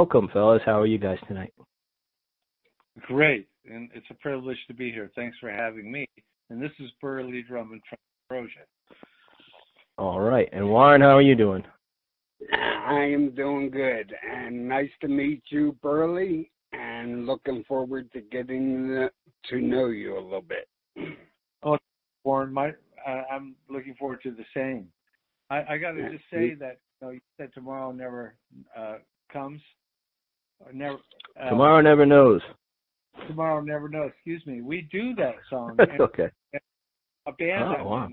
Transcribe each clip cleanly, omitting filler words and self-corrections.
welcome, fellas. How are you guys tonight? Great, and it's a privilege to be here. Thanks for having me. And this is Burliegh, Drummond from Ambrosia. All right. And Warren, how are you doing? I am doing good, and nice to meet you, Burley, and looking forward to getting to know you a little bit. Oh, Warren, I'm looking forward to the same. I got to just say that you said tomorrow never comes. Never. Tomorrow never knows. Tomorrow never knows. Excuse me. We do that song. That's okay. A band wow.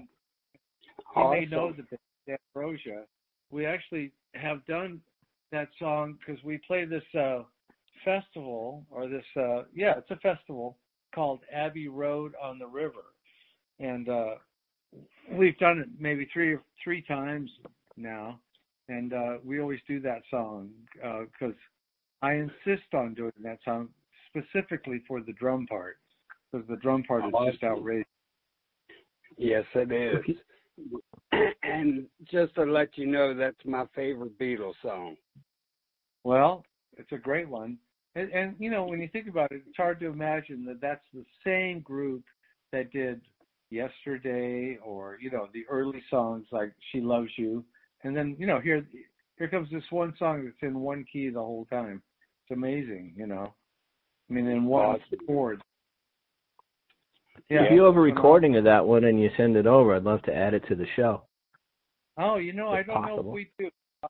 You may know the band Ambrosia. We actually have done that song because we play this festival, or this it's a festival called Abbey Road on the River, and we've done it maybe three times now, and we always do that song because I insist on doing that song specifically for the drum part, because the drum part is just outrageous. Yes, it is. And just to let you know, that's my favorite Beatles song. Well, it's a great one. And you know, when you think about it, it's hard to imagine that that's the same group that did Yesterday, or, you know, the early songs like She Loves You. And then, you know, here comes this one song that's in one key the whole time. It's amazing, you know. I mean, in one chord. Yeah. If you have a recording of that one and you send it over, I'd love to add it to the show. Oh, you know, I don't possible. know if we do.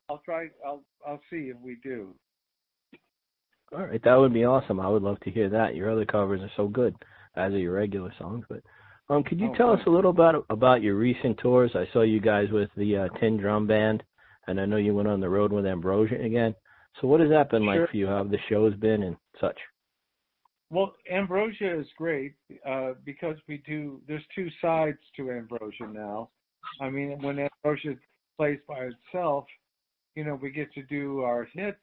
I'll try. I'll see if we do. All right, that would be awesome. I would love to hear that. Your other covers are so good, as are your regular songs. But could you tell us a little about your recent tours? I saw you guys with the Tin Drum Band, and I know you went on the road with Ambrosia again. So what has that been like for you? How have the shows been and such? Well, Ambrosia is great because there's two sides to Ambrosia now. I mean, when Ambrosia plays by itself, you know, we get to do our hits,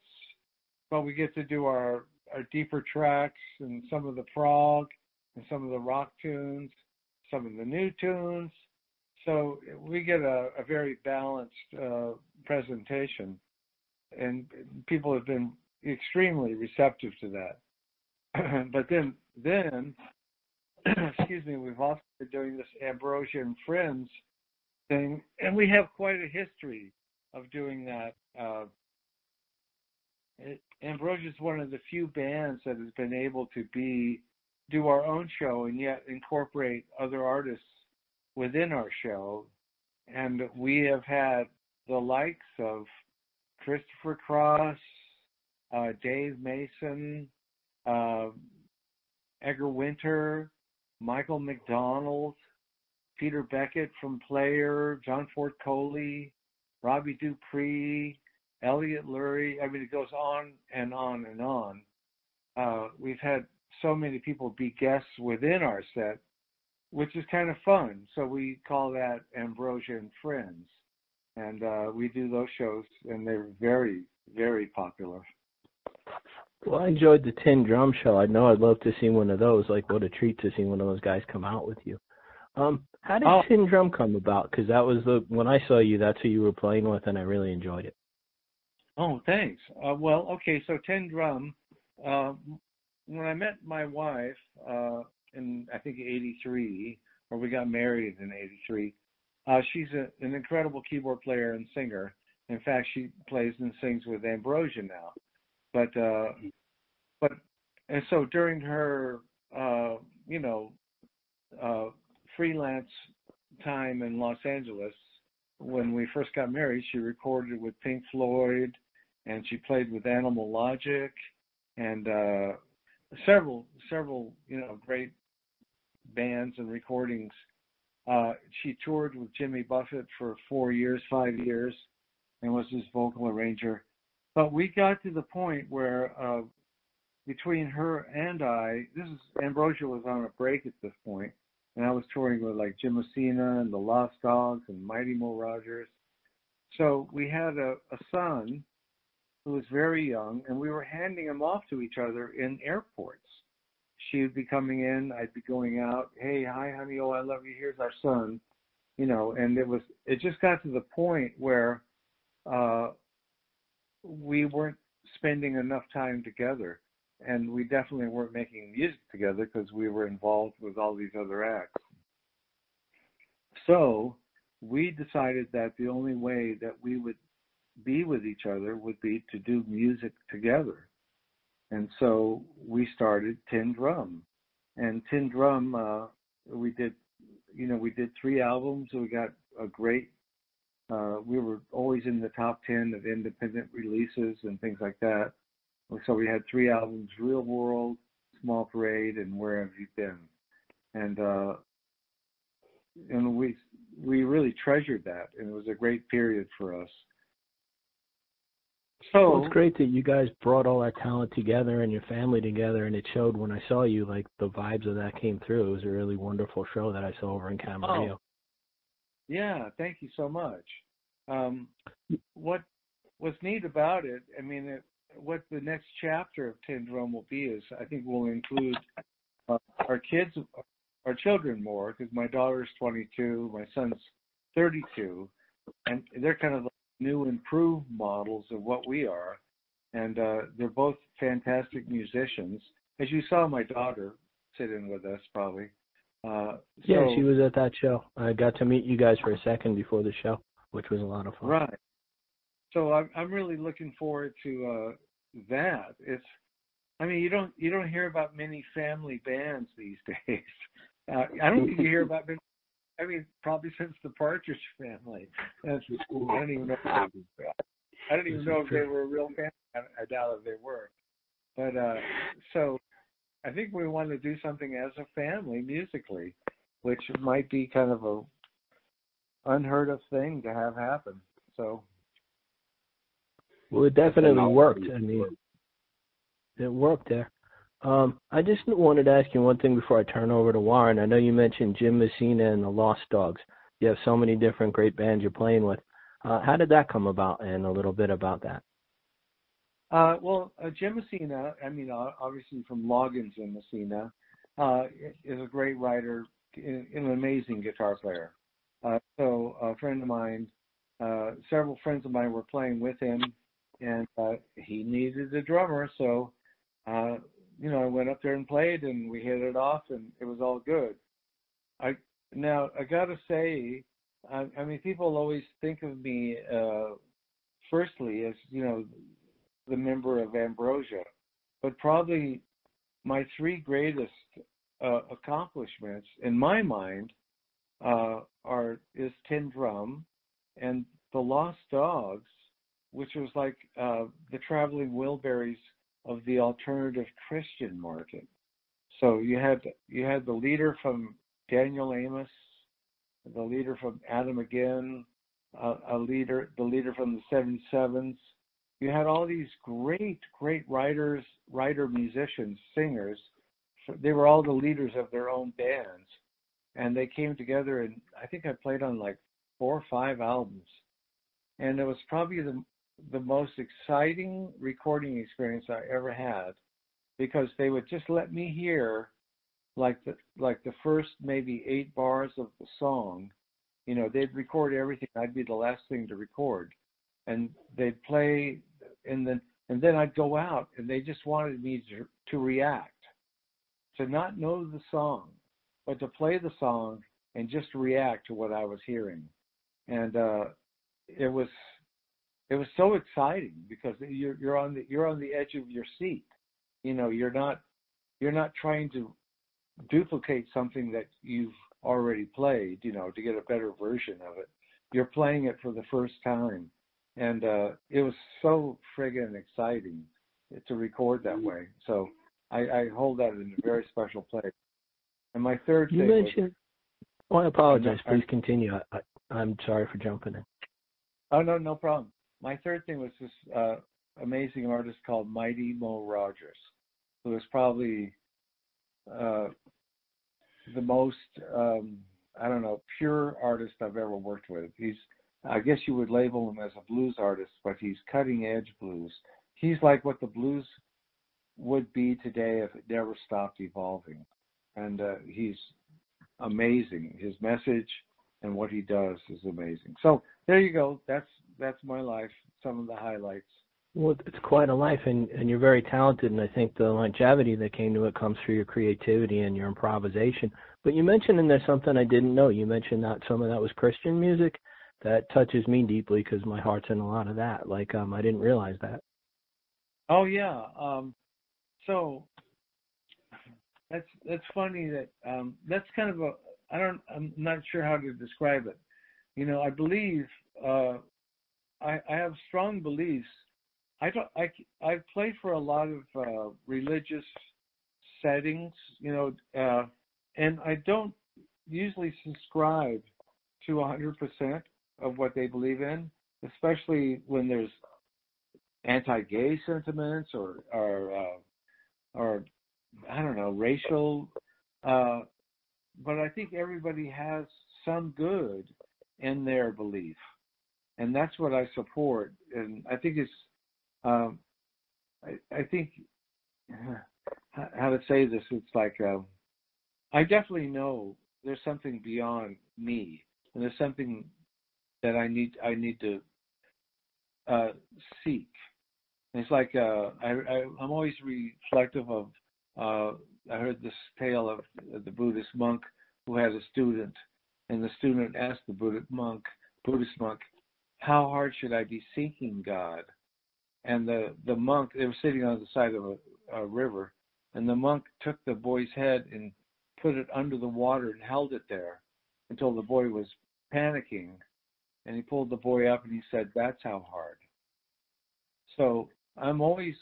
but we get to do our deeper tracks and some of the prog and some of the rock tunes, some of the new tunes. So we get a very balanced presentation, and people have been extremely receptive to that. But then, excuse me, we've also been doing this Ambrosia and Friends thing, and we have quite a history of doing that. Ambrosia is one of the few bands that has been able to do our own show and yet incorporate other artists within our show. And we have had the likes of Christopher Cross, Dave Mason, Edgar Winter, Michael McDonald, Peter Beckett from Player, John Ford Coley, Robbie Dupree, Elliot Lurie. I mean, it goes on and on and on. We've had so many people be guests within our set, which is kind of fun. So we call that Ambrosia and Friends. And we do those shows, and they're very, very popular. Well, I enjoyed the Tin Drum Show. I know I'd love to see one of those. Like, what a treat to see one of those guys come out with you. How did Tin Drum come about? Because that was when I saw you, that's who you were playing with, and I really enjoyed it. Oh, thanks. Well, okay, so Tin Drum, when I met my wife in, I think, 83, or we got married in 83, she's an incredible keyboard player and singer. In fact, she plays and sings with Ambrosia now. But so during her, freelance time in Los Angeles, when we first got married, she recorded with Pink Floyd, and she played with Animal Logic, and several, great bands and recordings. She toured with Jimmy Buffett for 5 years, and was his vocal arranger. But we got to the point where between her and I, Ambrosia was on a break at this point, and I was touring with like Jim Messina and the Lost Dogs and Mighty Mo Rogers. So we had a son who was very young, and we were handing him off to each other in airports. She would be coming in, I'd be going out. Hey, hi, honey, oh, I love you. Here's our son, And it just got to the point where we weren't spending enough time together. And we definitely weren't making music together because we were involved with all these other acts. So we decided that the only way that we would be with each other would be to do music together. And so we started Tin Drum. And Tin Drum, we did 3 albums. We got a great, we were always in the top 10 of independent releases and things like that. So we had 3 albums: Real World, Small Parade, and Where Have You Been? And we really treasured that, and it was a great period for us. So well, it's great that you guys brought all that talent together and your family together, and it showed when I saw you. Like the vibes of that came through. It was a really wonderful show that I saw over in Camarillo. Oh, yeah, thank you so much. What's neat about it, I mean, what the next chapter of Tin Drum will be is, I think we'll include our children more, because my daughter's 22, my son's 32, and they're kind of the new improved models of what we are. And they're both fantastic musicians. As you saw my daughter sit in with us probably. Yeah, she was at that show. I got to meet you guys for a second before the show, which was a lot of fun. Right. So I'm really looking forward to that. I mean, you don't hear about many family bands these days. I don't think you hear about many. I mean, probably since the Partridge Family. I don't even know. I don't even know if they were a real family. I doubt if they were. But so I think we want to do something as a family musically, which might be kind of a unheard of thing to have happen. So. Well, it definitely worked. I mean, it worked there. I just wanted to ask you one thing before I turn over to Warren. I know you mentioned Jim Messina and the Lost Dogs. You have so many different great bands you're playing with. How did that come about, and a little bit about that? Well, Jim Messina, I mean, obviously from Loggins and Messina, is a great writer and an amazing guitar player. So a friend of mine, several friends of mine were playing with him, and he needed a drummer. So, I went up there and played, and we hit it off, and it was all good. I got to say, I mean, people always think of me, firstly, as, the member of Ambrosia, but probably my 3 greatest accomplishments in my mind is Tin Drum and the Lost Dogs, which was like the traveling Wilburys of the alternative Christian market. So you had the leader from Daniel Amos, the leader from Adam Again, the leader from the 77s. You had all these great writers, musicians, singers. They were all the leaders of their own bands, and they came together. And I think I played on like 4 or 5 albums, and it was probably the most exciting recording experience I ever had, because they would just let me hear like the first maybe 8 bars of the song. They'd record everything. I'd be the last thing to record, and they'd play, and then I'd go out, and they just wanted me to react, to not know the song, but to play the song and just react to what I was hearing. And it was so exciting, because you're on the edge of your seat. You're not trying to duplicate something that you've already played, to get a better version of it. You're playing it for the first time, and it was so friggin' exciting to record that way. So I hold that in a very special place. And my third thing mentioned. I apologize. Please continue. I'm sorry for jumping in. Oh, no problem. My third thing was this amazing artist called Mighty Mo Rogers, who is probably the most, pure artist I've ever worked with. I guess you would label him as a blues artist, but he's cutting edge blues. He's like what the blues would be today if it never stopped evolving. And he's amazing. His message and what he does is amazing. So there you go. That's my life. Some of the highlights. Well, it's quite a life, and you're very talented, and I think the longevity that came to it comes through your creativity and your improvisation. But you mentioned in there something I didn't know. You mentioned that some of that was Christian music. That touches me deeply because my heart's in a lot of that. Like, I didn't realize that. Oh yeah. So that's funny that that's kind of a I'm not sure how to describe it. I believe I have strong beliefs. I play for a lot of religious settings, and I don't usually subscribe to 100% of what they believe in, especially when there's anti-gay sentiments or I don't know, racial. But I think everybody has some good in their belief, and that's what I support. And I think it's, I think, how to say this? It's like I definitely know there's something beyond me, and there's something that I need to seek. And it's like I'm always reflective of. I heard this tale of the Buddhist monk who had a student, and the student asked the Buddhist monk, "How hard should I be seeking God?" And the monk, they were sitting on the side of a river, and the monk took the boy's head and put it under the water and held it there until the boy was panicking, and he pulled the boy up and he said, "That's how hard." So I'm always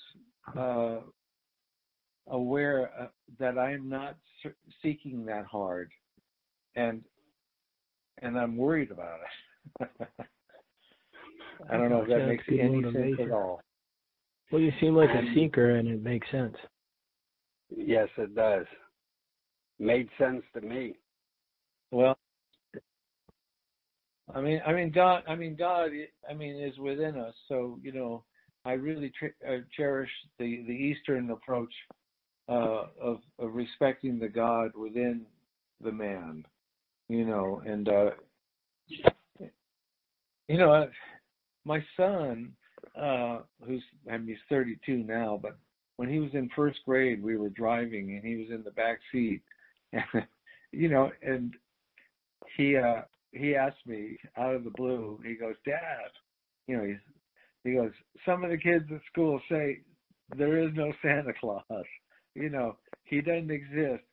aware that I'm not seeking that hard, and I'm worried about it. I don't know if that makes any sense at all. Well, you seem like a seeker, and it makes sense. Yes, it does. Made sense to me. Well, God is within us. So I really cherish the Eastern approach of respecting the God within the man. And my son, he's 32 now, but when he was in first grade, we were driving and he was in the back seat, and and he asked me out of the blue. He goes, "Dad," he goes, "Some of the kids at school say there is no Santa Claus. He doesn't exist.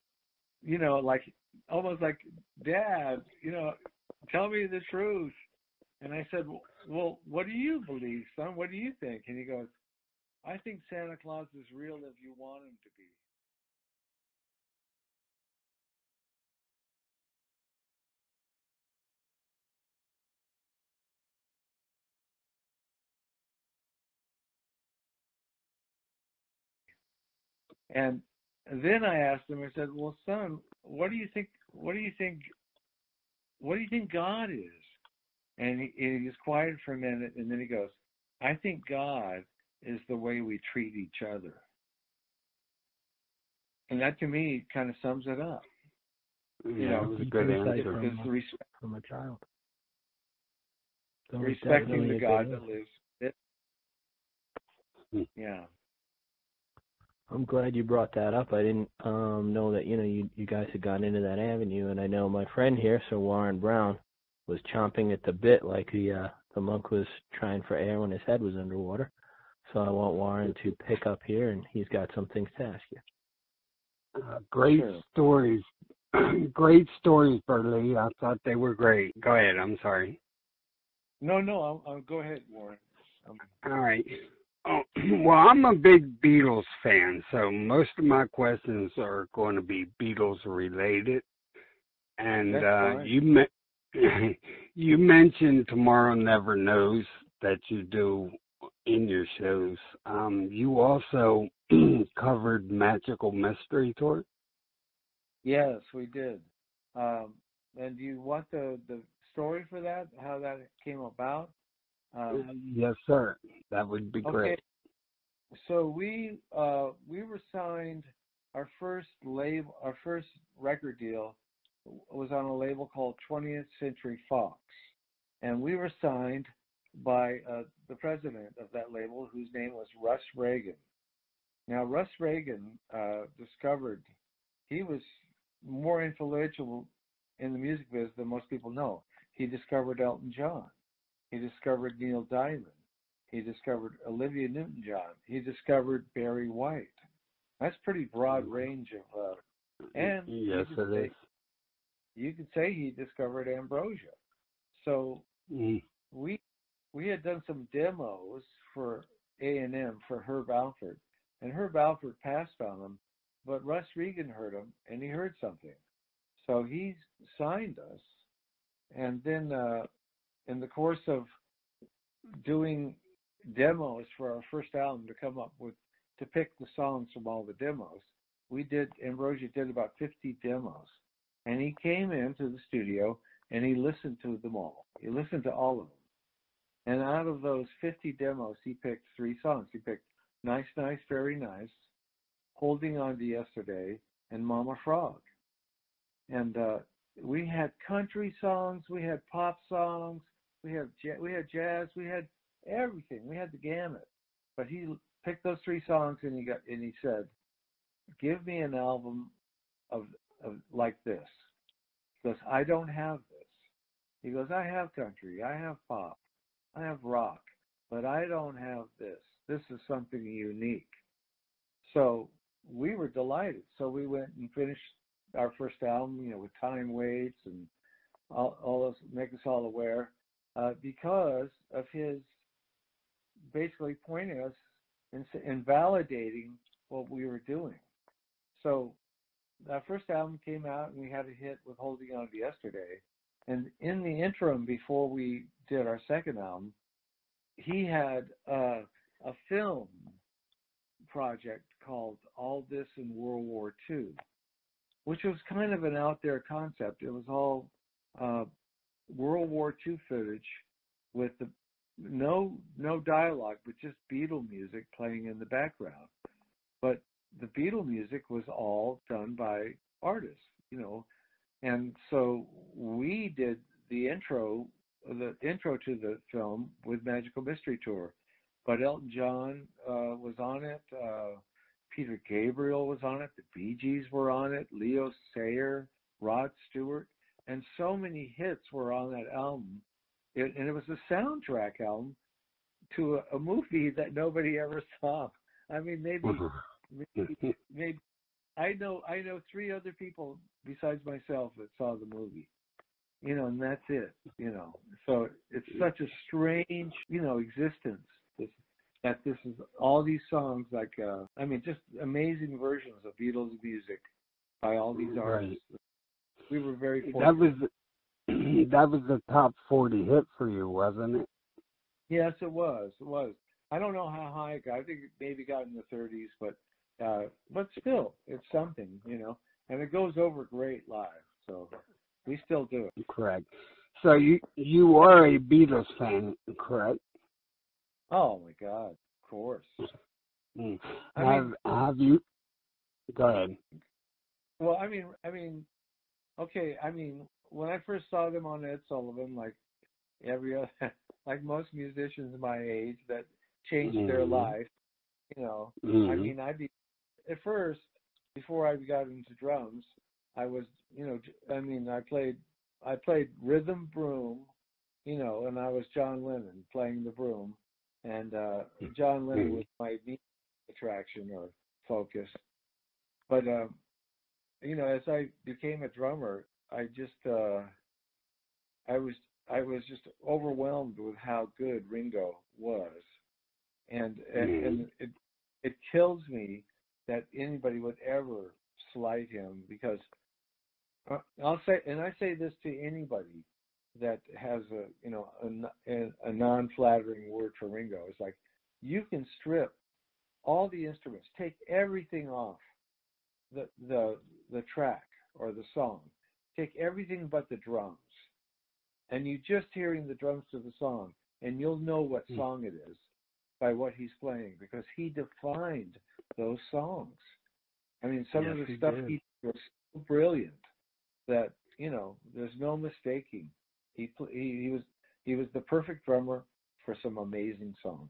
Like almost like, Dad, tell me the truth." And I said, "Well, what do you believe, son? What do you think?" And he goes, "I think Santa Claus is real if you want him to be." And then I asked him, I said, "Well, son, what do you think? What do you think? What do you think God is?" And he was quiet for a minute, and then he goes, "I think God is the way we treat each other." And that to me kind of sums it up. Yeah, it was a good answer. From a child. Respecting the God that lives. Yeah. I'm glad you brought that up. I didn't know that you guys had gone into that avenue, and I know my friend here, Sir Warren Brown, was chomping at the bit like the monk was trying for air when his head was underwater. So I want Warren to pick up here, and he's got some things to ask you. Great stories. Great stories, Burliegh. I thought they were great. Go ahead. I'm sorry. No, I'll go ahead, Warren. All right. Oh, well, I'm a big Beatles fan, so most of my questions are going to be Beatles related. And you mentioned Tomorrow Never Knows that you do in your shows. You also covered Magical Mystery Tour? Yes, we did. And do you want the story for that? How that came about? Yes, sir. That would be great. So we were signed. Our first record deal was on a label called 20th Century Fox, and we were signed by the president of that label, whose name was Russ Reagan. Now, Russ Reagan discovered, he was more influential in the music business than most people know. He discovered Elton John. He discovered Neil Diamond. He discovered Olivia Newton-John. He discovered Barry White. That's pretty broad range of, and yes, it is. You could say he discovered Ambrosia. So we had done some demos for A&M for Herb Alford, and Herb Alford passed on them, but Russ Regan heard them, and he heard something. So he signed us, and then in the course of doing demos for our first album to pick the songs from all the demos, Ambrosia did about 50 demos. And he came into the studio and he listened to them all. He listened to all of them. And out of those 50 demos, he picked 3 songs. He picked Nice, Nice, Very Nice, Holding On to Yesterday, and Mama Frog. And we had country songs, we had pop songs, we had jazz, we had everything. We had the gamut. But he picked those 3 songs and he said, "Give me an album of like this." He goes, "I don't have this." He goes, "I have country, I have pop, I have rock, but I don't have this. This is something unique." So we were delighted. So we went and finished our first album, with Time Waits and all those, Make Us All Aware, because of his basically pointing us and validating what we were doing. So our first album came out and we had a hit with Holding On to Yesterday. And in the interim, before we did our second album, he had a film project called All This in World War II, which was kind of an out there concept. It was all World War II footage with no dialogue, but just Beatle music playing in the background. But the Beatle music was all done by artists, and so we did the intro to the film with Magical Mystery Tour. But Elton John was on it, Peter Gabriel was on it, the Bee Gees were on it, Leo Sayer, Rod Stewart, and so many hits were on that album. And it was a soundtrack album to a movie that nobody ever saw. I mean, maybe I know 3 other people besides myself that saw the movie, and that's it, So it's such a strange, existence. That this is all these songs, like just amazing versions of Beatles music by all these artists. Right. We were very fortunate. That was the top 40 hit for you, wasn't it? Yes, it was. I don't know how high it got. I think it maybe got in the 30s, but still, it's something, and it goes over great live. So we still do it. Correct. So you are a Beatles fan, correct? Oh my God, of course. Have you? Go ahead. Well, okay. When I first saw them on Ed Sullivan, like every other, like most musicians my age that changed their life, I'd be at first, before I got into drums, I was, I played rhythm broom, and I was John Lennon playing the broom. And John Lennon was my main attraction or focus. But, as I became a drummer, I was just overwhelmed with how good Ringo was. And it kills me that anybody would ever slight him, because I say this to anybody that has a non-flattering word for Ringo. It's like, you can strip all the instruments, take everything off the track or the song, take everything but the drums, and you just hearing the drums to the song, and you'll know what song it is by what he's playing, because he defined those songs. Some of the stuff he was so brilliant that there's no mistaking. He was the perfect drummer for some amazing songs.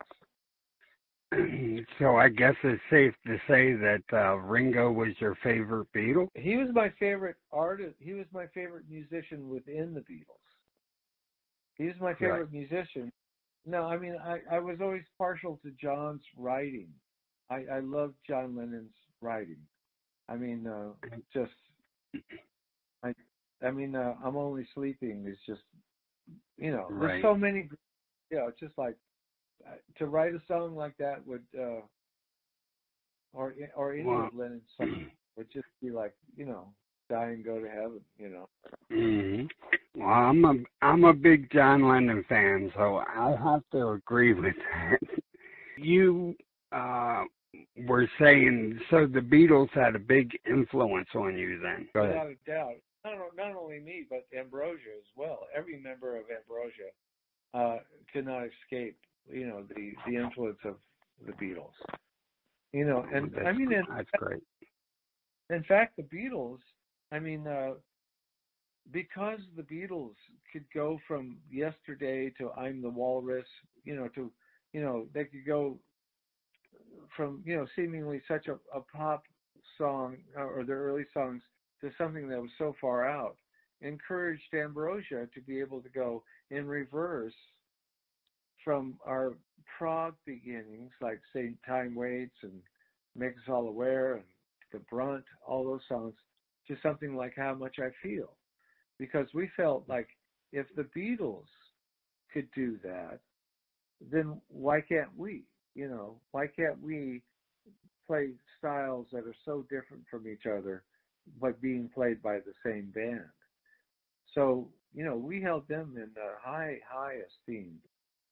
So I guess it's safe to say that Ringo was your favorite Beatle? He was my favorite artist. He was my favorite musician within the Beatles. He was my favorite musician. No, I mean, I was always partial to John's writing. I loved John Lennon's writing. I mean, I'm Only Sleeping is just, there's so many, it's just like, to write a song like that would, or any of Lennon's songs would just be like, die and go to heaven, Mm-hmm. Well, I'm a big John Lennon fan, so I have to agree with that. You were saying, so the Beatles had a big influence on you then. Go ahead. Without a doubt. Not only me, but Ambrosia as well. Every member of Ambrosia could not escape, the influence of the Beatles. That's great. In fact, the Beatles, because the Beatles could go from Yesterday to I'm the Walrus, to, they could go from, seemingly such a pop song or their early songs to something that was so far out, encouraged Ambrosia to be able to go in reverse from our prog beginnings, like say Time Waits and Make Us All Aware and The Brunt, all those songs, to something like How Much I Feel. Because we felt like if the Beatles could do that, then why can't we? Why can't we play styles that are so different from each other, but being played by the same band? So, we held them in high esteem.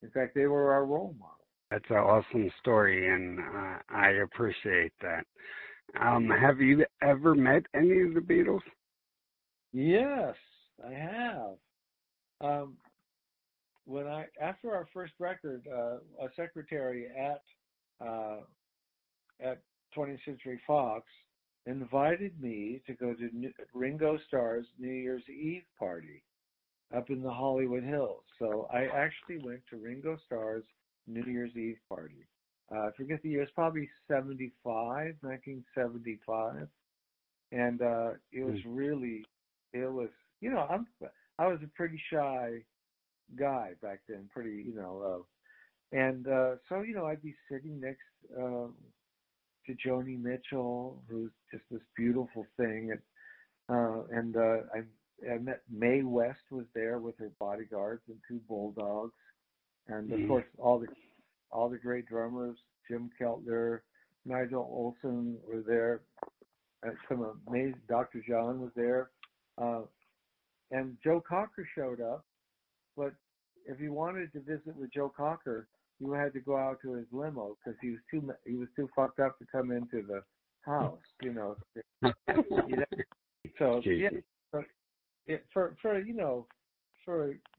In fact, they were our role model. That's an awesome story, and I appreciate that. Have you ever met any of the Beatles? Yes, I have. After our first record, a secretary at 20th Century Fox invited me to go to Ringo Starr's New Year's Eve party up in the Hollywood Hills. So I actually went to Ringo Starr's New Year's Eve party. I forget the year. It's probably 1975. And it was really, I was a pretty shy guy back then, so, I'd be sitting next to Joni Mitchell, who's just this beautiful thing. I met Mae West was there with her bodyguards and 2 bulldogs. And of course, all the great drummers, Jim Keltner, Nigel Olsson were there. Some amazing, Dr. John was there. And Joe Cocker showed up. But if you wanted to visit with Joe Cocker, you had to go out to his limo because he was too fucked up to come into the house, So yeah, for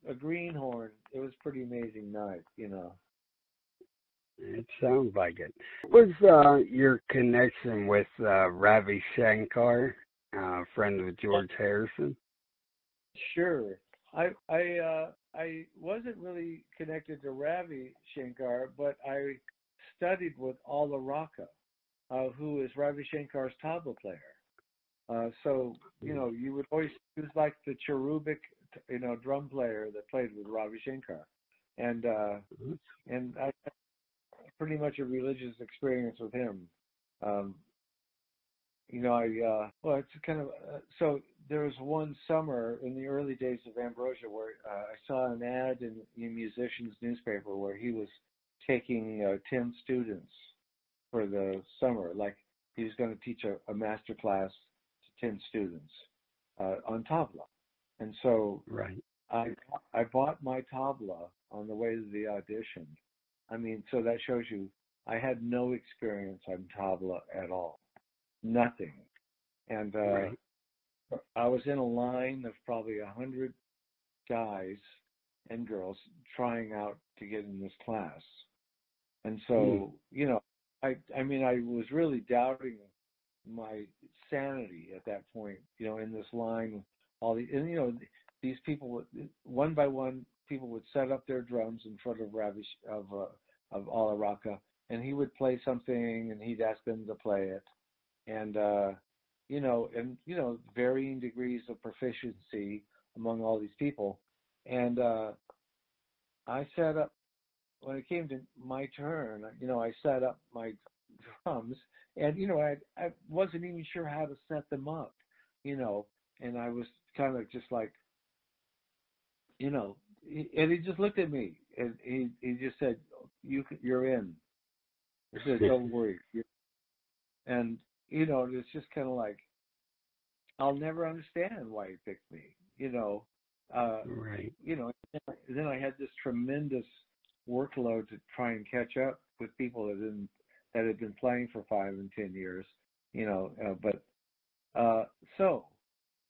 a greenhorn, it was a pretty amazing night, It sounds like it. What was your connection with Ravi Shankar, friend of George Harrison? Sure. I wasn't really connected to Ravi Shankar, but I studied with Alla Rocca, who is Ravi Shankar's tabla player. So, you would always, he was like the cherubic, drum player that played with Ravi Shankar. And I had pretty much a religious experience with him. It's kind of, so there was one summer in the early days of Ambrosia where I saw an ad in the musician's newspaper where he was taking 10 students for the summer. Like he was going to teach a master class to 10 students on tabla. And so I bought my tabla on the way to the audition. So that shows you I had no experience on tabla at all. Nothing. And I was in a line of probably 100 guys and girls trying out to get in this class. And so, I was really doubting my sanity at that point, in this line, these people, one by one, people would set up their drums in front of of Alla Rocca, and he would play something, and he'd ask them to play it, and varying degrees of proficiency among all these people, and I set up when it came to my turn. I set up my drums, and I wasn't even sure how to set them up, and I was kind of just like, and he just looked at me, and he just said, "You're in." He said, "Don't worry." And it's just kind of like, I'll never understand why he picked me. Right. Then I had this tremendous workload to try and catch up with people that had been playing for 5 and 10 years. So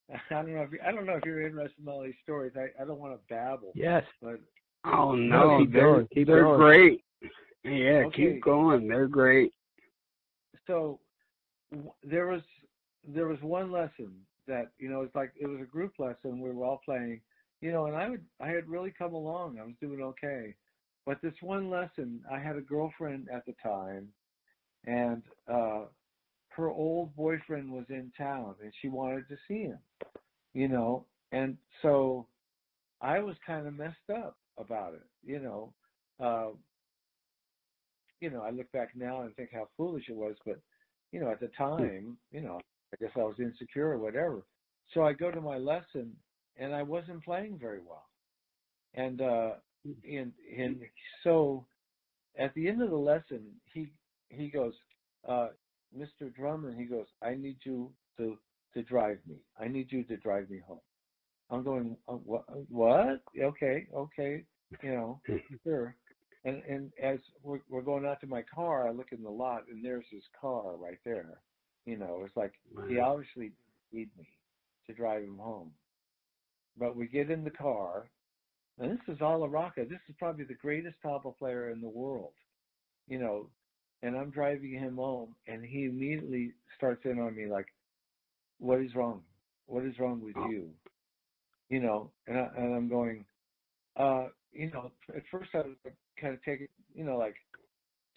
I don't know if you're interested in all these stories. I don't want to babble. Yes. But Oh no, keep going. They're great. Yeah, Okay. keep going. They're great. So there was one lesson that it's like it was a group lesson. We were all playing, and I had really come along. I was doing okay, but this one lesson, I had a girlfriend at the time, and her old boyfriend was in town, and she wanted to see him, and so I was kind of messed up about it, I look back now and think how foolish it was, but at the time, I guess I was insecure or whatever. So I go to my lesson, and I wasn't playing very well, and so at the end of the lesson, he goes, Mr. Drummond, he goes, I need you to drive me. I need you to drive me home. I'm going, what? Okay, sure. And as we're going out to my car, I look in the lot, and there's his car right there. It's like he obviously didn't need me to drive him home. But we get in the car, and this is Alla Rocca. This is probably the greatest tabla player in the world, and I'm driving him home, and he immediately starts in on me like, what is wrong? What is wrong with you? And I'm going, at first I was kind of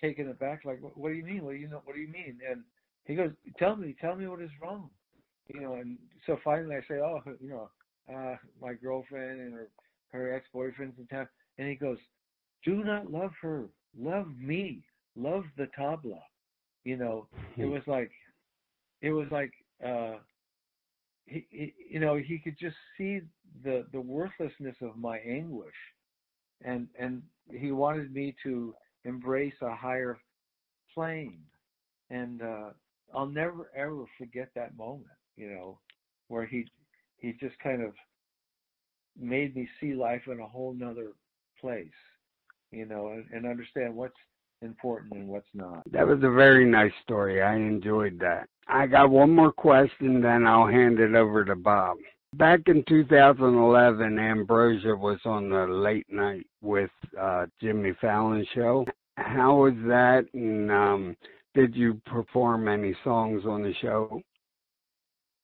taken aback, like, what do you mean? What do you mean? And he goes, tell me what is wrong, and so finally I say, my girlfriend and her ex-boyfriend's in town, and he goes, do not love her, love me, love the tabla. It was like he could just see the worthlessness of my anguish, and he wanted me to embrace a higher plane, and I'll never ever forget that moment, where he just kind of made me see life in a whole nother place, and understand what's important and what's not. That was a very nice story. I enjoyed that. I got one more question, then I'll hand it over to Bob. Back in 2011, Ambrosia was on the Late Night with Jimmy Fallon show. How was that, and did you perform any songs on the show?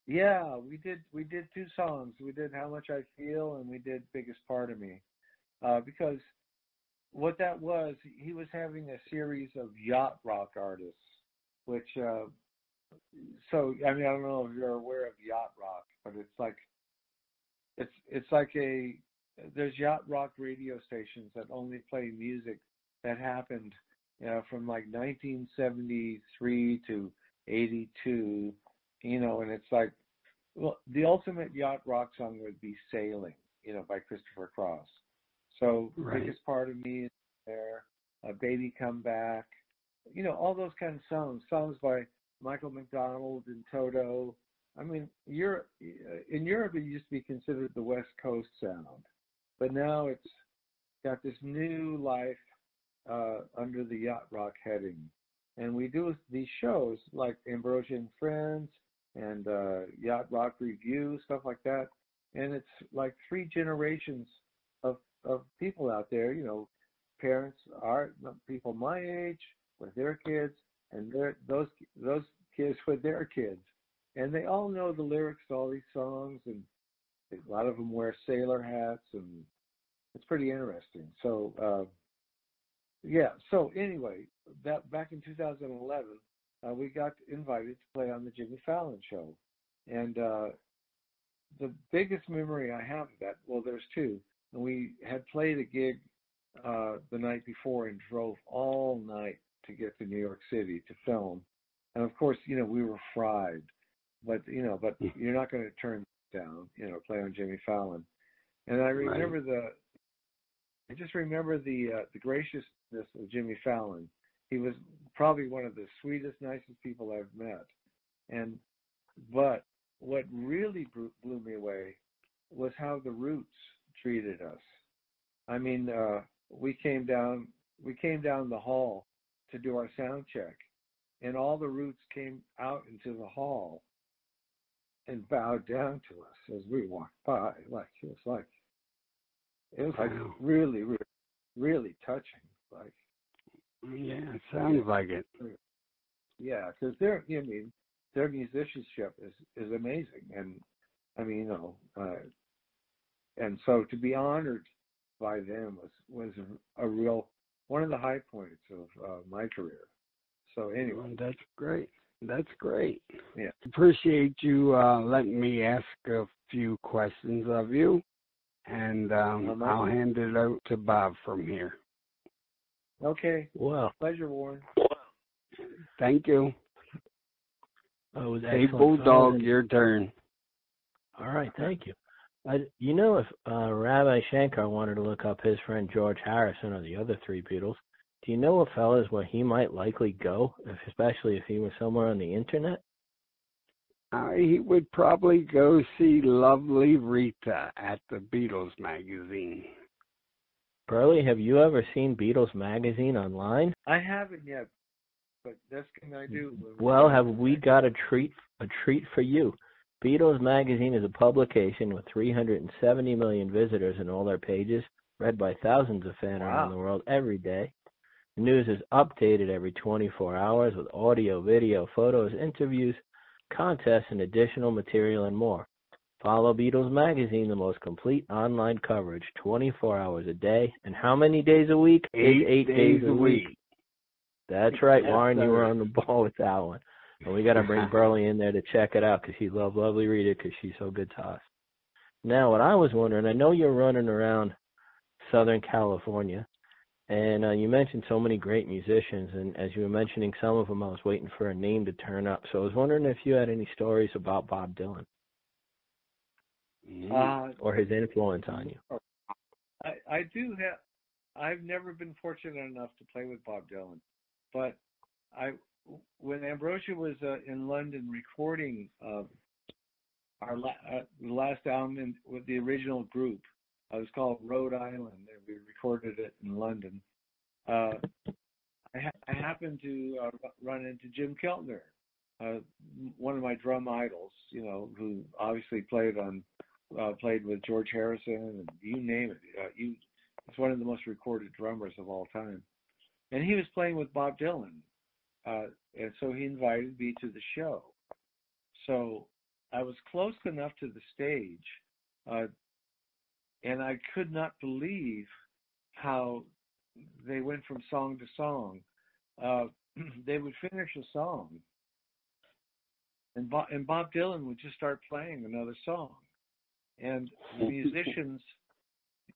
Yeah, we did 2 songs. We did How Much I Feel, and we did Biggest Part of Me. Because what that was, he was having a series of yacht rock artists, which, so, I don't know if you're aware of yacht rock, but it's like there's yacht rock radio stations that only play music that happened, from like 1973 to 82, and it's like, well, the ultimate yacht rock song would be Sailing, by Christopher Cross. So Right. Biggest Part of Me is there, Baby Come Back, all those kind of songs by Michael McDonald and Toto. In Europe it used to be considered the West Coast sound, but now it's got this new life under the yacht rock heading. And we do these shows like Ambrosia and Friends and Yacht Rock Review, stuff like that. And it's like 3 generations of people out there, parents are people my age with their kids, and those kids with their kids. And they all know the lyrics to all these songs, and a lot of them wear sailor hats and it's pretty interesting. So yeah. So anyway, that back in 2011, we got invited to play on the Jimmy Fallon show, and the biggest memory I have of that, well, there's two. And we had played a gig the night before and drove all night to get to New York City to film. And of course, we were fried, but you're not going to turn down, play on Jimmy Fallon. And I remember I just remember the graciousness of Jimmy Fallon. He was probably one of the sweetest, nicest people I've met. But what really blew me away was how the Roots treated us. I mean, we came down the hall to do our sound check, and all the Roots came out into the hall and bowed down to us as we walked by. It was like really, really, really touching. Like, yeah, it sounds like it. Yeah, because their musicianship is amazing, and I mean, and so to be honored by them was a real one of the high points of my career. So anyway, that's great. That's great. Yeah, appreciate you letting me ask a few questions of you, and I'll hand it out to Bob from here. Okay. Well, pleasure, Warren. Thank you. Hey, Bulldog, your turn. All right, thank you. If Rabbi Shankar wanted to look up his friend George Harrison or the other three Beatles, do you know, fellas, where he might likely go, especially if he was somewhere on the internet? He would probably go see Lovely Rita at the Beatles magazine. Burliegh, have you ever seen Beatles magazine online? I haven't yet, but that's can I do. Well, have we got a treat for you? Beatles magazine is a publication with 370 million visitors in all their pages, read by thousands of fans around the world every day. The news is updated every 24 hours with audio, video, photos, interviews, contests, and additional material and more. Follow Beatles magazine, the most complete online coverage, 24 hours a day. And how many days a week? 8 days a week. That's right, Warren, you were on the ball with that one. And we got to bring Burliegh in there to check it out because he loves Lovely Rita because she's so good to us. Now, what I was wondering, I know you're running around Southern California, and you mentioned so many great musicians, and as you were mentioning some of them, I was waiting for a name to turn up. So I was wondering if you had any stories about Bob Dylan or his influence on you. I do have. I've never been fortunate enough to play with Bob Dylan, but when Ambrosia was in London recording our last album with the original group, it was called Rhode Island, and we recorded it in London. I happened to run into Jim Keltner, one of my drum idols, who obviously played with George Harrison and you name it. He's one of the most recorded drummers of all time, and he was playing with Bob Dylan. And so he invited me to the show. So I was close enough to the stage, and I could not believe how they went from song to song. They would finish a song, and Bob Dylan would just start playing another song. And the musicians,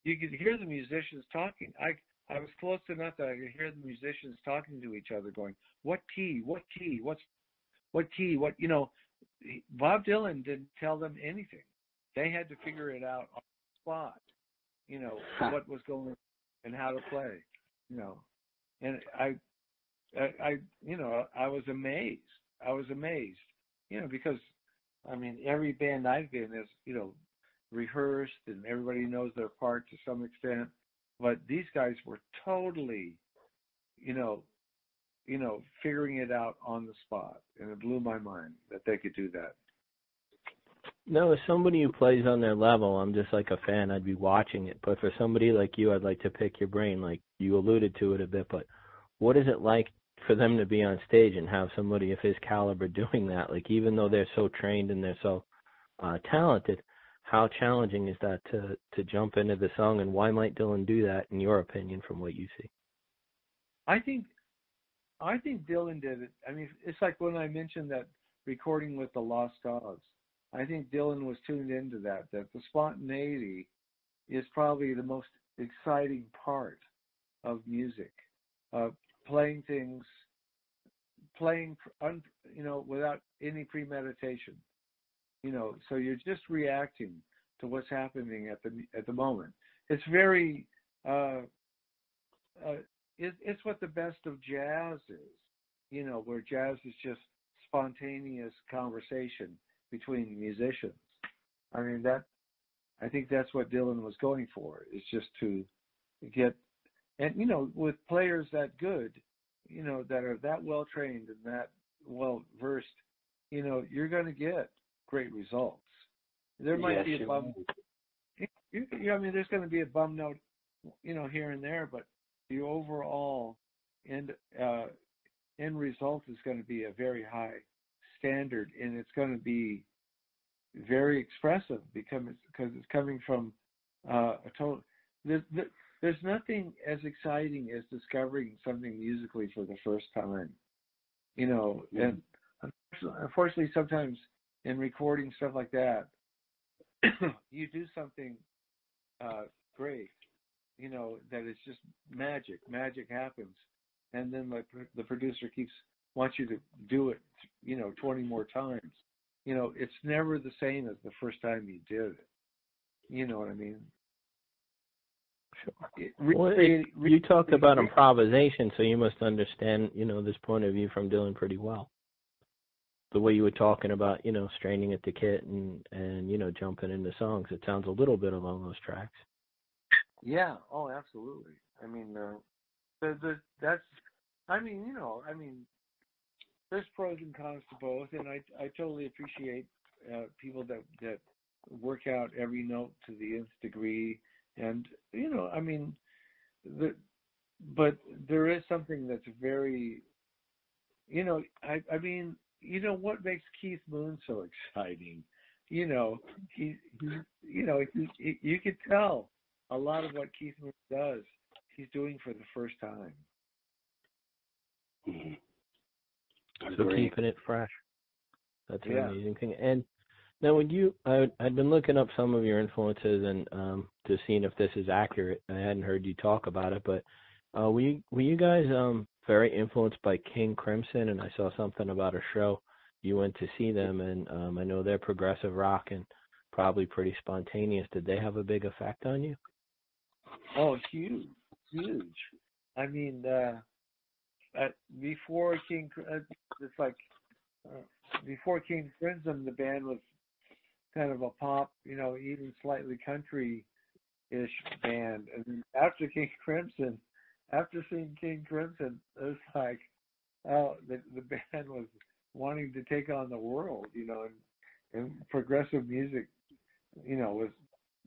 you could hear the musicians talking. I was close enough that I could hear the musicians talking to each other, going, "What key? What key? What key? What?" Bob Dylan didn't tell them anything. They had to figure it out on the spot. What was going on and how to play. And I was amazed. Because I mean, every band I've been is, rehearsed and everybody knows their part to some extent. But these guys were totally, figuring it out on the spot, and it blew my mind that they could do that. No, as somebody who plays on their level, I'm just like a fan. I'd be watching it. But for somebody like you, I'd like to pick your brain. Like you alluded to it a bit, but what is it like for them to be on stage and have somebody of his caliber doing that? Like even though they're so trained and they're so talented, how challenging is that to jump into the song, and why might Dylan do that, in your opinion, from what you see? I think Dylan did it. I mean, it's like when I mentioned that recording with the Lost Dogs. I think Dylan was tuned into that the spontaneity is probably the most exciting part of music. Playing things, without any premeditation. So you're just reacting to what's happening at the moment. It's very it's what the best of jazz is, where jazz is just spontaneous conversation between musicians. I mean, I think that's what Dylan was going for, is just to get, and with players that good, that are that well trained and that well versed, you're going to get great results. There might be a bum. I mean, there's going to be a bum note, here and there, but the overall end result is going to be a very high standard, and it's going to be very expressive because it's coming from a total. There's nothing as exciting as discovering something musically for the first time, and unfortunately sometimes in recording stuff like that, you do something great, that is just magic. Magic happens, and then the producer wants you to do it, 20 more times. It's never the same as the first time you did it. You know what I mean? Sure. You talked about improvisation, so you must understand, this point of view from Dylan pretty well. The way you were talking about, straining at the kit and jumping into songs, it sounds a little bit along those tracks. Yeah. Oh, absolutely. I mean, there's pros and cons to both, and I totally appreciate people that work out every note to the nth degree, and but there is something that's very, what makes Keith Moon so exciting? You could tell a lot of what Keith Moon does, he's doing for the first time. So keeping it fresh. That's an amazing thing. And now, I'd been looking up some of your influences and to seeing if this is accurate. I hadn't heard you talk about it, but were you guys very influenced by King Crimson? And I saw something about a show you went to see them, and I know they're progressive rock and probably pretty spontaneous. Did they have a big effect on you? Oh, huge. I mean, before King Crimson, the band was kind of a pop, even slightly country-ish band. And then after seeing King Crimson, it was like, the band was wanting to take on the world, and progressive music, was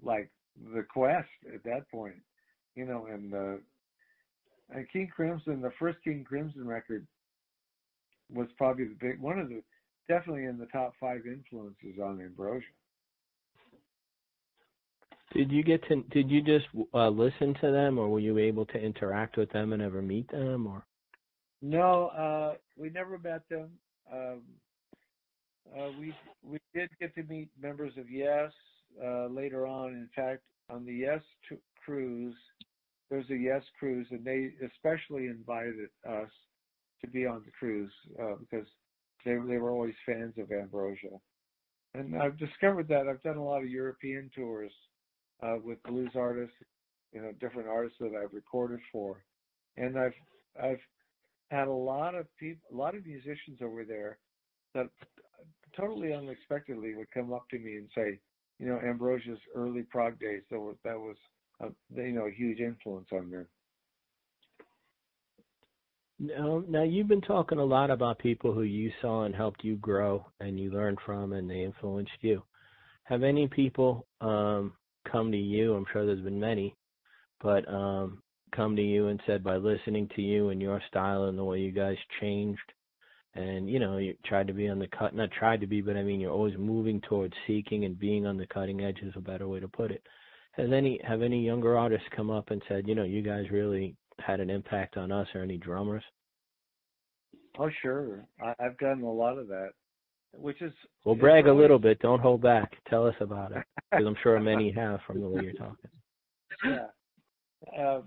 like the quest at that point, and King Crimson, the first King Crimson record was probably definitely in the top 5 influences on Ambrosia. Did you just listen to them, or were you able to interact with them and ever meet them, or? No, we never met them. We did get to meet members of Yes later on. In fact, on the Yes cruise, there's a Yes cruise, and they especially invited us to be on the cruise because they were always fans of Ambrosia. And I've discovered that I've done a lot of European tours with blues artists, different artists that I've recorded for, and I've had a lot of musicians over there that totally unexpectedly would come up to me and say, Ambrosia's early prog days, that was a huge influence on them. Now you've been talking a lot about people who you saw and helped you grow and you learned from and they influenced you. Have any people come to you, I'm sure there's been many, but come to you and said, by listening to you and your style and the way you guys changed and you tried to be on the cut, not tried to be, but I mean you're always moving towards seeking and being on the cutting edge is a better way to put it. Have any younger artists come up and said, you guys really had an impact on us, or any drummers? Oh, sure. I've gotten a lot of that, which is... Well, brag a little bit. Don't hold back. Tell us about it, because I'm sure many have from the way you're talking. Yeah.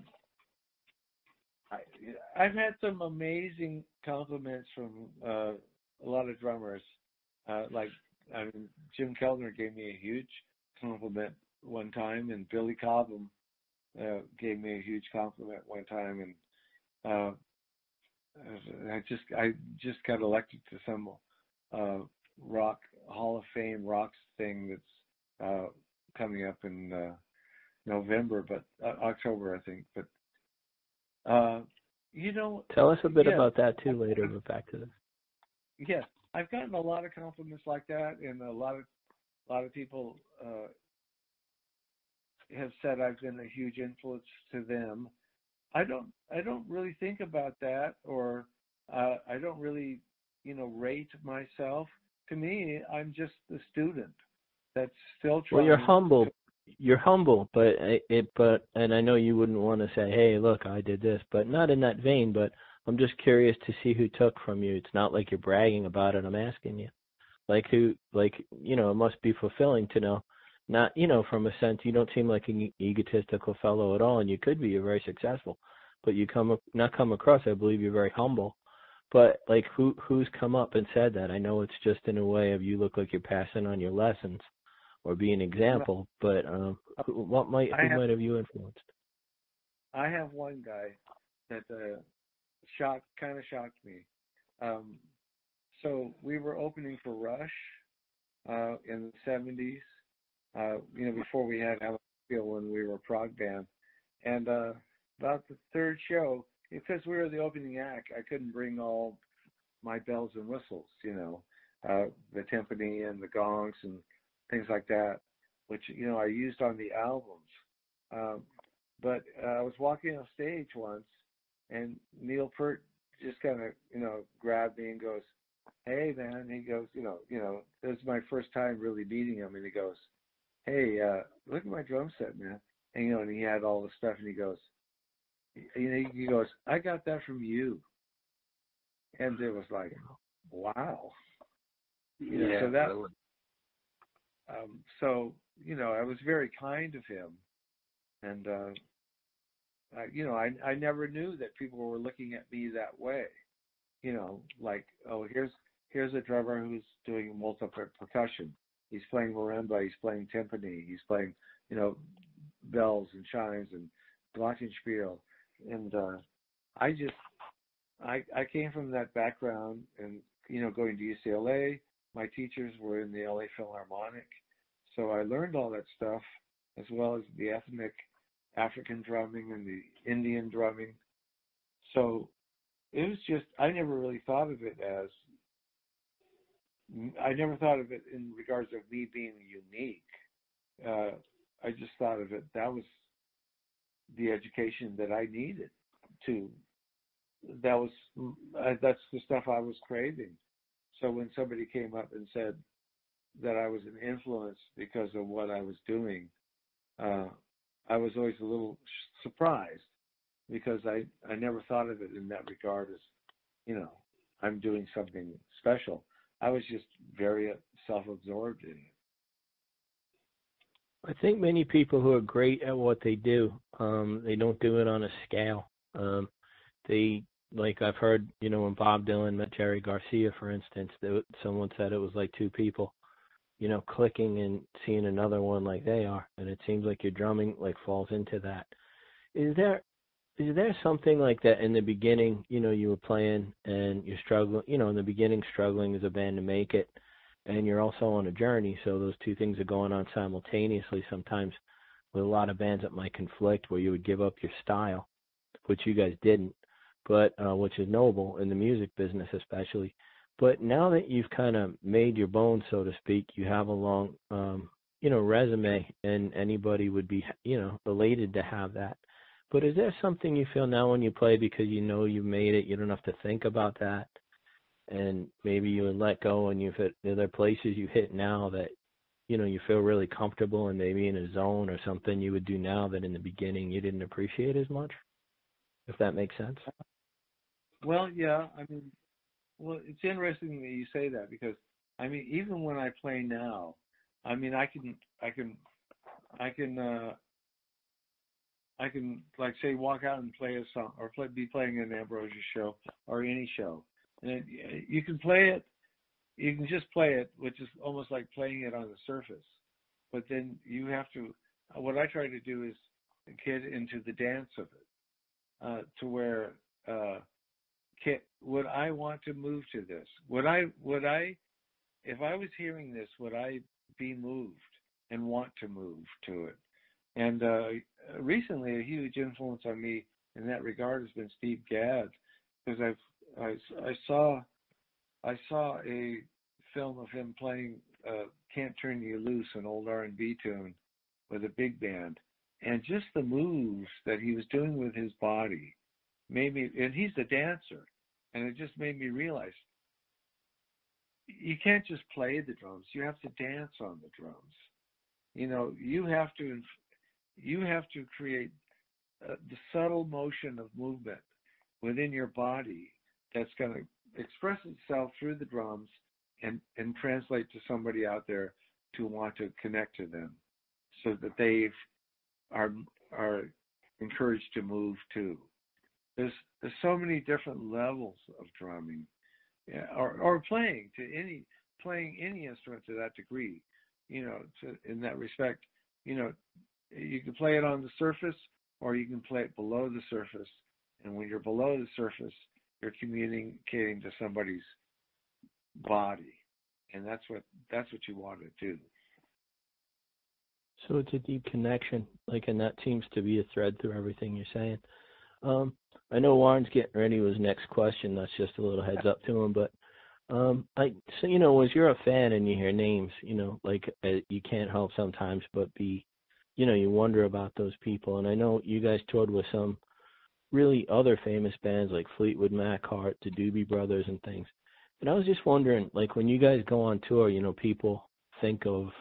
I've had some amazing compliments from a lot of drummers. Jim Kellner gave me a huge compliment one time, and Billy Cobham gave me a huge compliment one time, and I just got elected to some rock Hall of Fame rocks thing that's coming up in November, but October, I think. But tell us a bit about that too later. But back to this. Yes, I've gotten a lot of compliments like that, and a lot of people have said I've been a huge influence to them. I don't really think about that, or I don't really rate myself. To me, I'm just the student that's still trying. Well, you're humble, but and I know you wouldn't want to say, hey, look, I did this, but not in that vein. But I'm just curious to see who took from you. It's not like you're bragging about it. I'm asking you, it must be fulfilling to know, not, from a sense, you don't seem like an egotistical fellow at all, and you could be, you're very successful, but you not come across, I believe you're very humble. But who's come up and said that? I know it's just in a way of you look like you're passing on your lessons or be an example, but who might have you influenced? I have one guy that kind of shocked me. So we were opening for Rush in the 70s, before we had How I Feel, when we were a prog band. And about the third show, because we were the opening act, I couldn't bring all my bells and whistles, the timpani and the gongs and things like that, which, I used on the albums. But I was walking on stage once, and Neil Peart just kind of, grabbed me and goes, hey, man. He goes, this is my first time really meeting him. And he goes, hey, look at my drum set, man. And, and he had all the stuff, and he goes, I got that from you. And it was like, wow. So that, really. I was very kind of him. And, I never knew that people were looking at me that way. Oh, here's a drummer who's doing multiple percussion. He's playing marimba, he's playing timpani, he's playing, bells and chimes and glockenspiel. And I came from that background, and, going to UCLA, my teachers were in the LA Philharmonic. So I learned all that stuff, as well as the ethnic African drumming and the Indian drumming. So it was just, I never thought of it in regards of me being unique. I just thought of it, that was the education that I needed that's the stuff I was craving. So when somebody came up and said that I was an influence because of what I was doing, I was always a little surprised, because I never thought of it in that regard as, I'm doing something special. I was just very self-absorbed in it. I think many people who are great at what they do, they don't do it on a scale. I've heard, when Bob Dylan met Jerry Garcia, for instance, someone said it was like two people, clicking and seeing another one like they are. And it seems like your drumming falls into that. Is there something like that in the beginning, you were playing and you're struggling, in the beginning struggling as a band to make it, and you're also on a journey, so those two things are going on simultaneously sometimes with a lot of bands that might conflict, where you would give up your style, which you guys didn't, but which is noble in the music business especially. But now that you've kind of made your bones, so to speak, you have a long, resume, and anybody would be, elated to have that. But is there something you feel now when you play, because you know you've made it, you don't have to think about that, and maybe you would let go, and you've hit other places you hit now that you feel really comfortable, and maybe in a zone or something you would do now that in the beginning you didn't appreciate as much, if that makes sense. Well, yeah. I mean, well, it's interesting that you say that because I mean, even when I play now, I mean, I can like say walk out and play a song or be playing an Ambrosia show or any show, and you can play it. You can just play it, which is almost like playing it on the surface. But then you have to. What I try to do is get into the dance of it, to where would I want to move to this? Would I if I was hearing this, would I be moved and want to move to it? And recently, a huge influence on me in that regard has been Steve Gadd, because I saw a film of him playing "Can't Turn You Loose," an old R&B tune, with a big band, and just the moves that he was doing with his body made me. And he's a dancer, and it just made me realize you can't just play the drums; you have to dance on the drums. You have to create the subtle motion of movement within your body that's going to express itself through the drums and translate to somebody out there to want to connect to them, so that they are encouraged to move too. There's so many different levels of drumming, yeah, or playing any instrument to that degree. In that respect, you can play it on the surface, or you can play it below the surface. And when you're below the surface, you're communicating to somebody's body, and that's what you want to do. So it's a deep connection, and that seems to be a thread through everything you're saying. I know Warren's getting ready with his next question. That's just a little heads up to him, but as you're a fan and you hear names, you can't help sometimes but be, you wonder about those people. And I know you guys toured with some really other famous bands like Fleetwood Mac, Heart, the Doobie Brothers, and things. And I was just wondering, when you guys go on tour, people think of,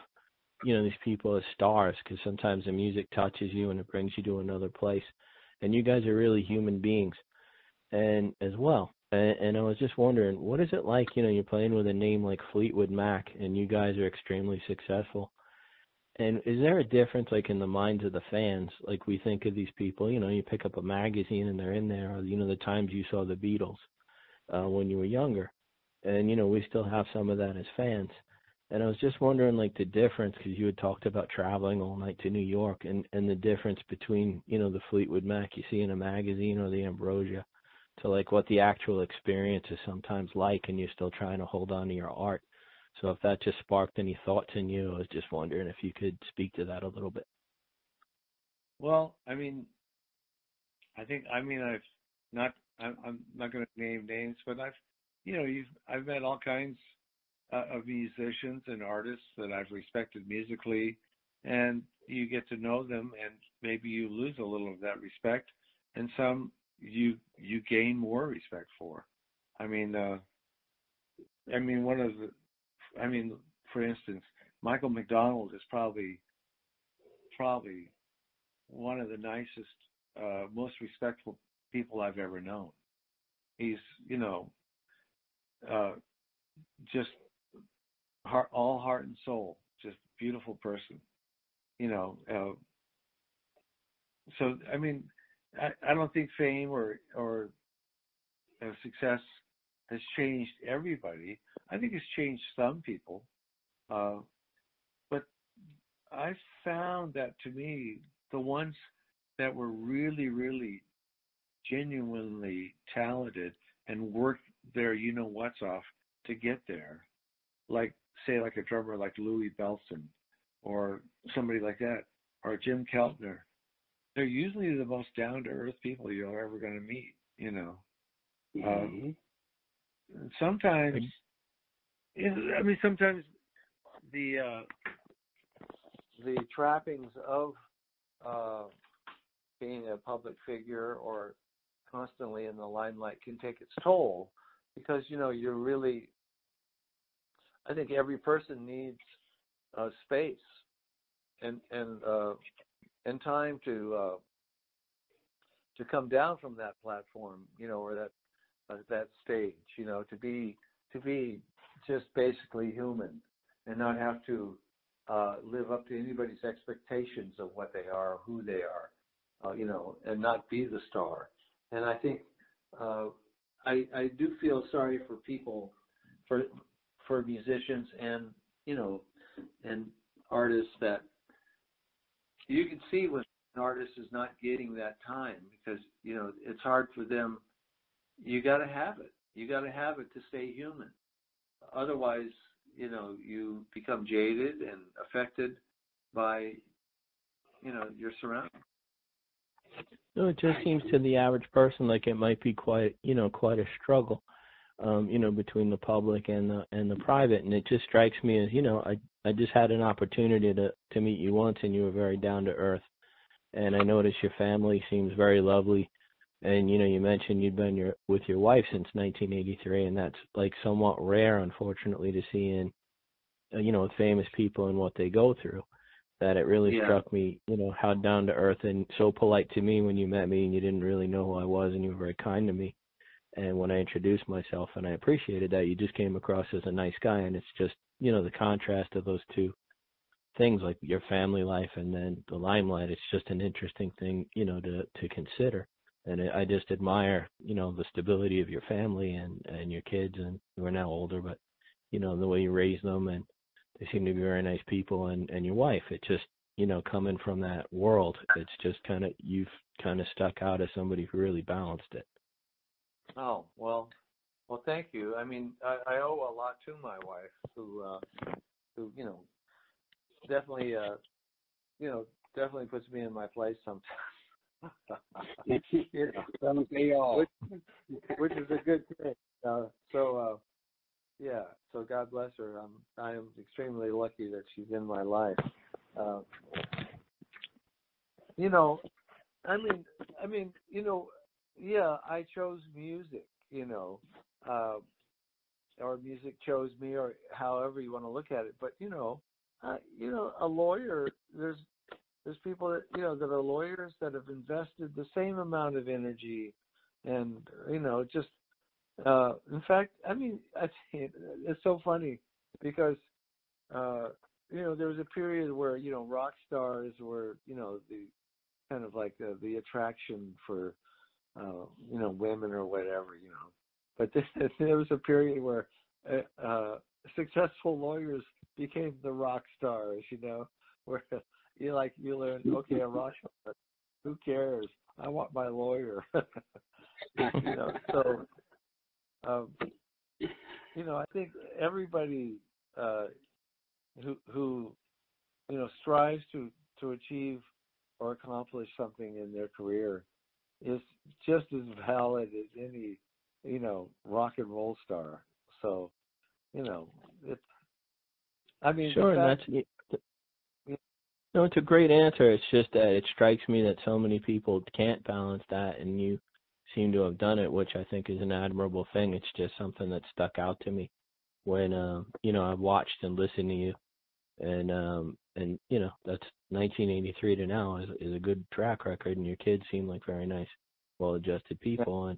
these people as stars, because sometimes the music touches you and it brings you to another place. And you guys are really human beings, and as well. And I was just wondering, what is it like, you're playing with a name like Fleetwood Mac, and you guys are extremely successful. And is there a difference, in the minds of the fans? We think of these people, you pick up a magazine and they're in there, or, the times you saw the Beatles when you were younger. And, we still have some of that as fans. And I was just wondering, the difference, because you had talked about traveling all night to New York, and the difference between, the Fleetwood Mac you see in a magazine or the Ambrosia, to what the actual experience is sometimes like, and you're still trying to hold on to your art. So if that just sparked any thoughts in you, I was just wondering if you could speak to that a little bit. Well, I'm not going to name names, but I've met all kinds of musicians and artists that I've respected musically, and you get to know them, and maybe you lose a little of that respect, and some you gain more respect for. For instance, Michael McDonald is probably one of the nicest, most respectful people I've ever known. He's, just all heart and soul, just beautiful person. So I don't think fame or success has changed everybody. I think it's changed some people, but I found that, to me, the ones that were really, really genuinely talented and worked their what's off to get there, like a drummer like Louis Bellson or somebody like that, or Jim Keltner, they're usually the most down-to-earth people you're ever going to meet. Mm-hmm. Sometimes the trappings of being a public figure or constantly in the limelight can take its toll. because you're really. I think every person needs space and time to come down from that platform, or that stage, to be just basically human and not have to live up to anybody's expectations of what they are, who they are, and not be the star. And I think I do feel sorry for people, for musicians and and artists, that you can see when an artist is not getting that time, because it's hard for them. You got to have it. You got to have it to stay human. Otherwise, you become jaded and affected by your surroundings. No, it just seems to the average person like it might be quite a struggle, between the public and the private. And it just strikes me as, I just had an opportunity to meet you once, and you were very down to earth. And I noticed your family seems very lovely. And, you mentioned you'd been with your wife since 1983, and that's like somewhat rare, unfortunately, to see in, with famous people and what they go through. That it really struck me, how down to earth and so polite to me when you met me, and you didn't really know who I was, and you were very kind to me. And when I introduced myself, and I appreciated that, you just came across as a nice guy. And it's just, the contrast of those two things, like your family life and then the limelight. It's just an interesting thing, to consider. And I just admire, the stability of your family and your kids, and who are now older, but, the way you raise them, and they seem to be very nice people, and your wife. It just, coming from that world, it's just you've kind of stuck out as somebody who really balanced it. Oh, well, thank you. I mean, I owe a lot to my wife, who definitely, definitely puts me in my place sometimes. Don't they all? Which is a good thing. So God bless her. I am extremely lucky that she's in my life. I chose music, or music chose me, or however you want to look at it. But a lawyer, there's people that that are lawyers that have invested the same amount of energy, and just in fact, I think it's so funny, because there was a period where rock stars were the kind of like the attraction for women or whatever, but there was a period where successful lawyers became the rock stars, where you learn, okay, a rock star, who cares? I want my lawyer. So I think everybody who strives to achieve or accomplish something in their career is just as valid as any rock and roll star. So it's, sure, and it's a great answer. It's just that it strikes me that so many people can't balance that, and you seem to have done it, which I think is an admirable thing. It's just something that stuck out to me when I've watched and listened to you, and that's 1983 to now is a good track record, and your kids seem like very nice, well-adjusted people, and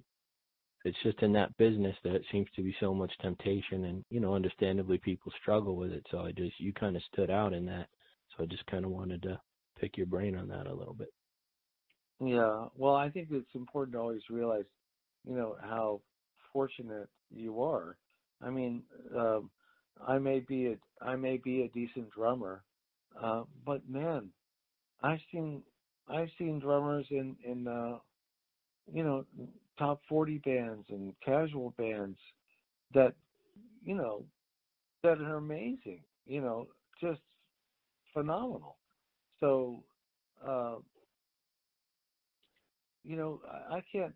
it's just in that business that it seems to be so much temptation, and understandably people struggle with it. So you kind of stood out in that. So I just kind of wanted to pick your brain on that a little bit. Yeah, well, I think it's important to always realize, how fortunate you are. I mean, I may be a decent drummer, but man, I've seen drummers in top 40 bands and casual bands that that are amazing, just phenomenal. So I can't,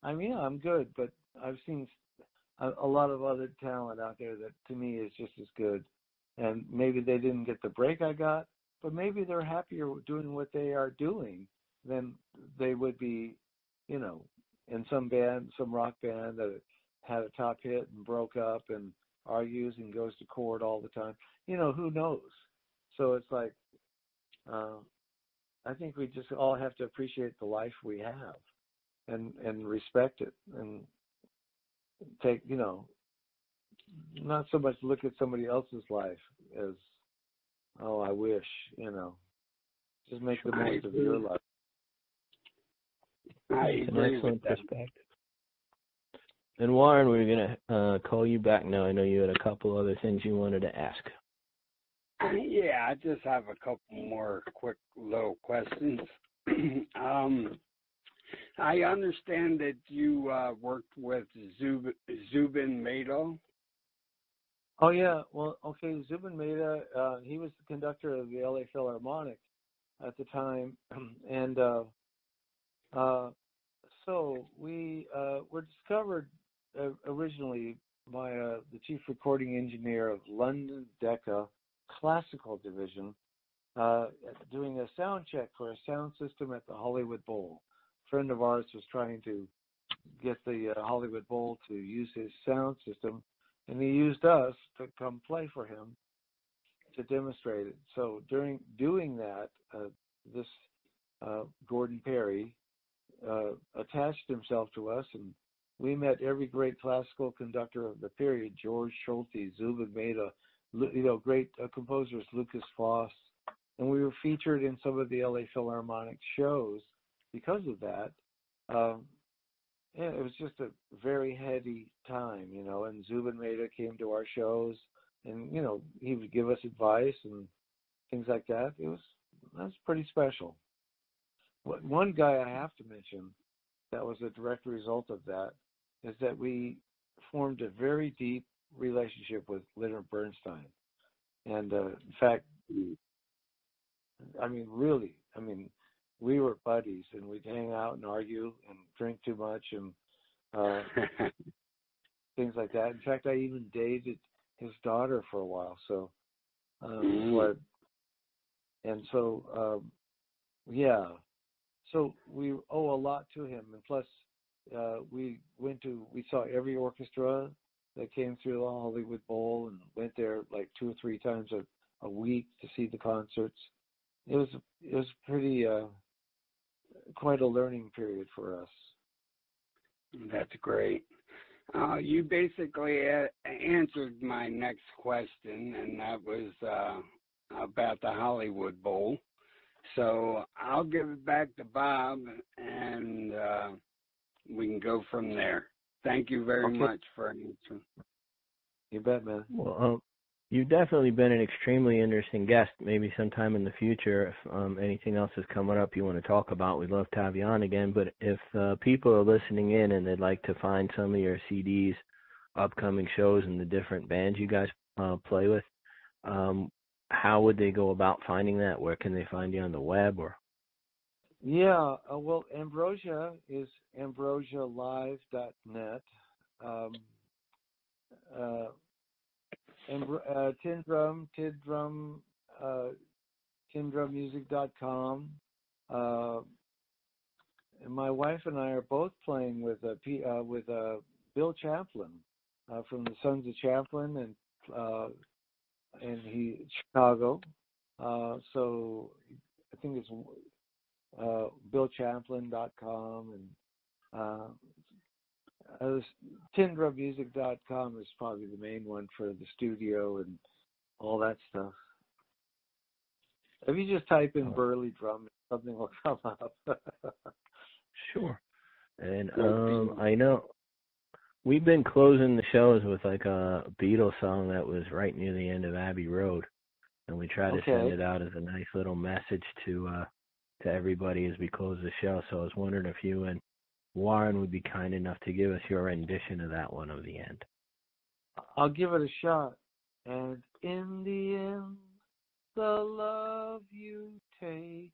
I'm good, but I've seen a lot of other talent out there that to me is just as good. And maybe they didn't get the break I got, but maybe they're happier doing what they are doing than they would be, in some band, some rock band that had a top hit and broke up and argues and goes to court all the time. Who knows? So it's like, I think we just all have to appreciate the life we have and respect it and take, not so much look at somebody else's life as, oh, I wish, just make the most of your life. I It's an agree excellent with that. perspective. And Warren, we're going to call you back now. I know you had a couple other things you wanted to ask. Yeah, I just have a couple more quick little questions. I understand that you worked with Zubin Mehta. Oh, yeah. Well, okay, Zubin Mehta, he was the conductor of the LA Philharmonic at the time. And so we were discovered originally by the chief recording engineer of London Decca Classical Division, doing a sound check for a sound system at the Hollywood Bowl. A friend of ours was trying to get the Hollywood Bowl to use his sound system, and he used us to come play for him to demonstrate it. So during doing that, this Gordon Perry attached himself to us, and we met every great classical conductor of the period: George Solti, Zubin Mehta, great composers, Lucas Foss, and we were featured in some of the LA Philharmonic shows because of that. It was just a very heady time, and Zubin Mehta came to our shows, and, he would give us advice and things like that. That was pretty special. One guy I have to mention that was a direct result of that is that we formed a very deep relationship with Leonard Bernstein. And in fact, really, we were buddies, and we'd hang out and argue and drink too much and things like that. In fact, I even dated his daughter for a while. So, yeah. So we owe a lot to him, and plus, we saw every orchestra that came through the Hollywood Bowl, and went there like 2 or 3 times a week to see the concerts. It was pretty quite a learning period for us. That's great. You basically answered my next question, and that was about the Hollywood Bowl. So I'll give it back to Bob, and we can go from there. Thank you very much for answering. You bet, man. Well, you've definitely been an extremely interesting guest. Maybe sometime in the future, if anything else is coming up you want to talk about, we'd love to have you on again. But if people are listening in and they'd like to find some of your CDs, upcoming shows, and the different bands you guys play with, how would they go about finding that? Where can they find you on the web? Or yeah, well, Ambrosia is ambrosialive.net. Tindrum, tindrummusic.com. And my wife and I are both playing with Bill Champlin from the Sons of Champlin, and he Chicago. So I think it's BillChamplin.com, and tindrummusic.com is probably the main one for the studio and all that stuff. If you just type in Burliegh Drummond, something will come up. Sure. And I know we've been closing the shows with like a Beatles song that was right near the end of Abbey Road, and we try to send it out as a nice little message to everybody as we close the show. So I was wondering if you and Warren would be kind enough to give us your rendition of that one of the end. I'll give it a shot. And in the end, the love you take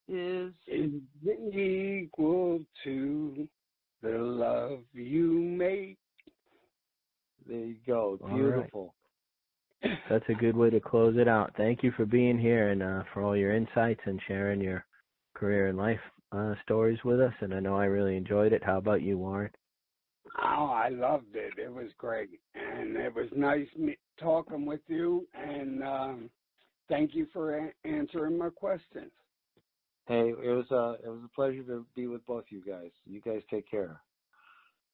is equal to the love you make. There you go. Beautiful. Right. That's a good way to close it out. Thank you for being here and for all your insights and sharing your career and life stories with us, and I know I really enjoyed it. How about you, Warren? Oh, I loved it. It was great, and it was nice talking with you. And thank you for answering my questions. Hey, it was a pleasure to be with both you guys. You guys take care.